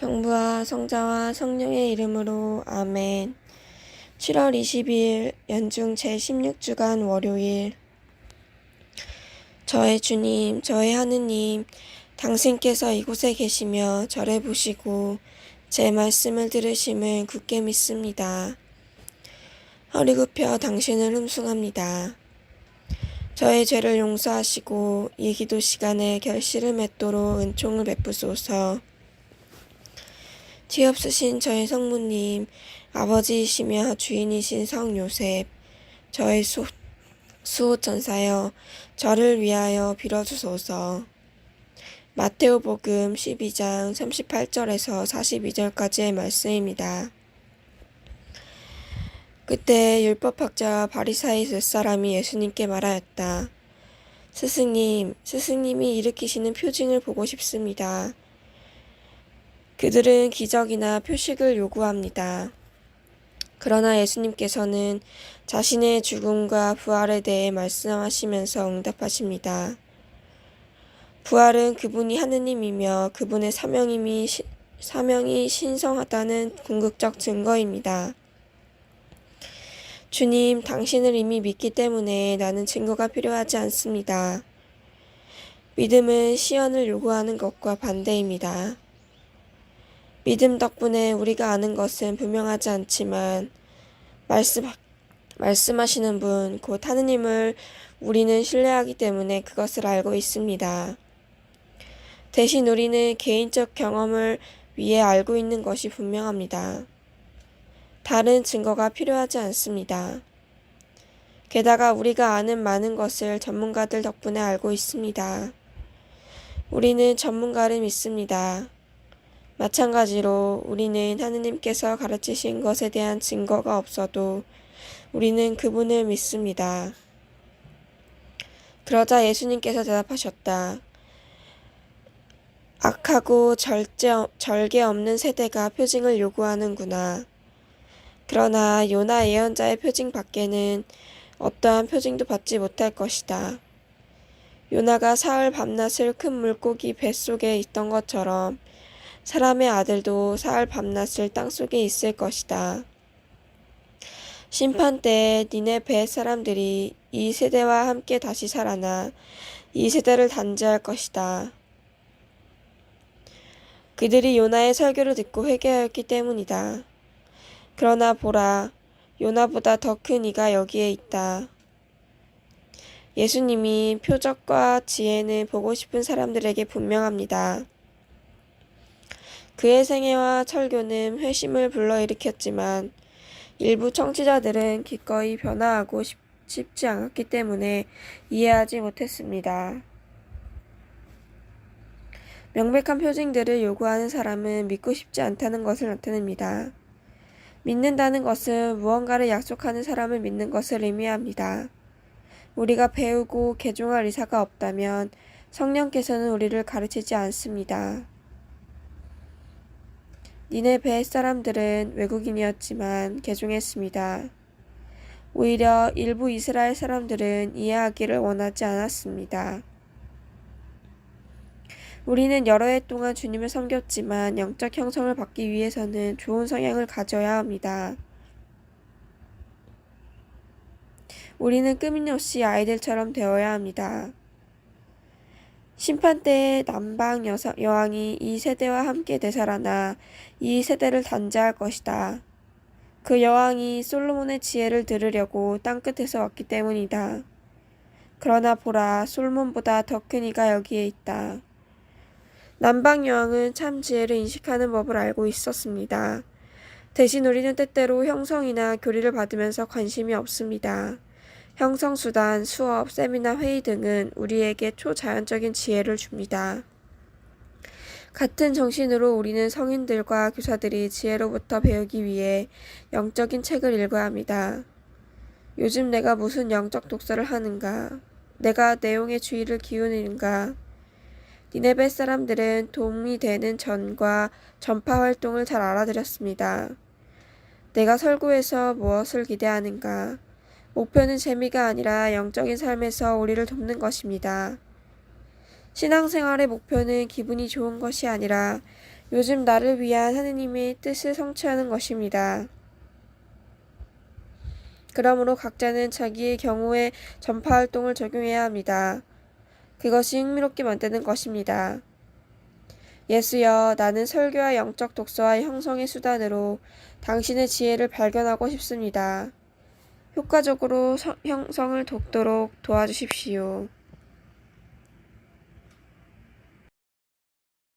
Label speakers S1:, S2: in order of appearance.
S1: 성부와 성자와 성령의 이름으로 아멘. 7월 20일 연중 제16주간 월요일. 저의 주님, 저의 하느님, 당신께서 이곳에 계시며 저를 보시고 제 말씀을 들으심을 굳게 믿습니다. 허리 굽혀 당신을 흠숭합니다. 저의 죄를 용서하시고 이 기도 시간에 결실을 맺도록 은총을 베푸소서. 뒤없으신 저의 성모님, 아버지이시며 주인이신 성 요셉, 저의 수호천사여, 저를 위하여 빌어주소서. 마테오복음 12장 38절에서 42절까지의 말씀입니다. 그때 율법학자와 바리사이 몇 사람이 예수님께 말하였다. 스승님이 일으키시는 표징을 보고 싶습니다. 그들은 기적이나 표식을 요구합니다. 그러나 예수님께서는 자신의 죽음과 부활에 대해 말씀하시면서 응답하십니다. 부활은 그분이 하느님이며 그분의 사명이 신성하다는 궁극적 증거입니다. 주님, 당신을 이미 믿기 때문에 나는 증거가 필요하지 않습니다. 믿음은 시연을 요구하는 것과 반대입니다. 믿음 덕분에 우리가 아는 것은 분명하지 않지만 말씀하시는 분, 곧 하느님을 우리는 신뢰하기 때문에 그것을 알고 있습니다. 대신 우리는 개인적 경험을 위해 알고 있는 것이 분명합니다. 다른 증거가 필요하지 않습니다. 게다가 우리가 아는 많은 것을 전문가들 덕분에 알고 있습니다. 우리는 전문가를 믿습니다. 마찬가지로 우리는 하느님께서 가르치신 것에 대한 증거가 없어도 우리는 그분을 믿습니다. 그러자 예수님께서 대답하셨다. 악하고 절개 없는 세대가 표징을 요구하는구나. 그러나 요나 예언자의 표징 밖에는 어떠한 표징도 받지 못할 것이다. 요나가 사흘 밤낮을 큰 물고기 뱃속에 있던 것처럼 사람의 아들도 사흘 밤낮을 땅속에 있을 것이다. 심판 때에 니네베 사람들이 이 세대와 함께 다시 살아나 이 세대를 단죄할 것이다. 그들이 요나의 설교를 듣고 회개하였기 때문이다. 그러나 보라, 요나보다 더 큰 이가 여기에 있다. 예수님이 표적과 지혜는 보고 싶은 사람들에게 분명합니다. 그의 생애와 설교는 회심을 불러일으켰지만 일부 청취자들은 기꺼이 변화하고 싶지 않았기 때문에 이해하지 못했습니다. 명백한 표징들을 요구하는 사람은 믿고 싶지 않다는 것을 나타냅니다. 믿는다는 것은 무언가를 약속하는 사람을 믿는 것을 의미합니다. 우리가 배우고 개종할 의사가 없다면 성령께서는 우리를 가르치지 않습니다. 니네베 사람들은 외국인이었지만 개종했습니다. 오히려 일부 이스라엘 사람들은 이해하기를 원하지 않았습니다. 우리는 여러 해 동안 주님을 섬겼지만 영적 형성을 받기 위해서는 좋은 성향을 가져야 합니다. 우리는 끊임없이 아이들처럼 되어야 합니다. 심판 때에 남방 여왕이 이 세대와 함께 되살아나 이 세대를 단죄할 것이다. 그 여왕이 솔로몬의 지혜를 들으려고 땅끝에서 왔기 때문이다. 그러나 보라, 솔로몬보다 더 큰 이가 여기에 있다. 남방 여왕은 참 지혜를 인식하는 법을 알고 있었습니다. 대신 우리는 때때로 형성이나 교리를 받으면서 관심이 없습니다. 형성수단, 수업, 세미나, 회의 등은 우리에게 초자연적인 지혜를 줍니다. 같은 정신으로 우리는 성인들과 교사들이 지혜로부터 배우기 위해 영적인 책을 읽어야 합니다. 요즘 내가 무슨 영적 독서를 하는가? 내가 내용에 주의를 기울이는가? 니네베 사람들은 도움이 되는 전과 전파 활동을 잘 알아들였습니다. 내가 설교에서 무엇을 기대하는가? 목표는 재미가 아니라 영적인 삶에서 우리를 돕는 것입니다. 신앙생활의 목표는 기분이 좋은 것이 아니라 요즘 나를 위한 하느님의 뜻을 성취하는 것입니다. 그러므로 각자는 자기의 경우에 전파활동을 적용해야 합니다. 그것이 흥미롭게 만드는 것입니다. 예수여, 나는 설교와 영적 독서와 형성의 수단으로 당신의 지혜를 발견하고 싶습니다. 효과적으로 형성을 돕도록 도와주십시오.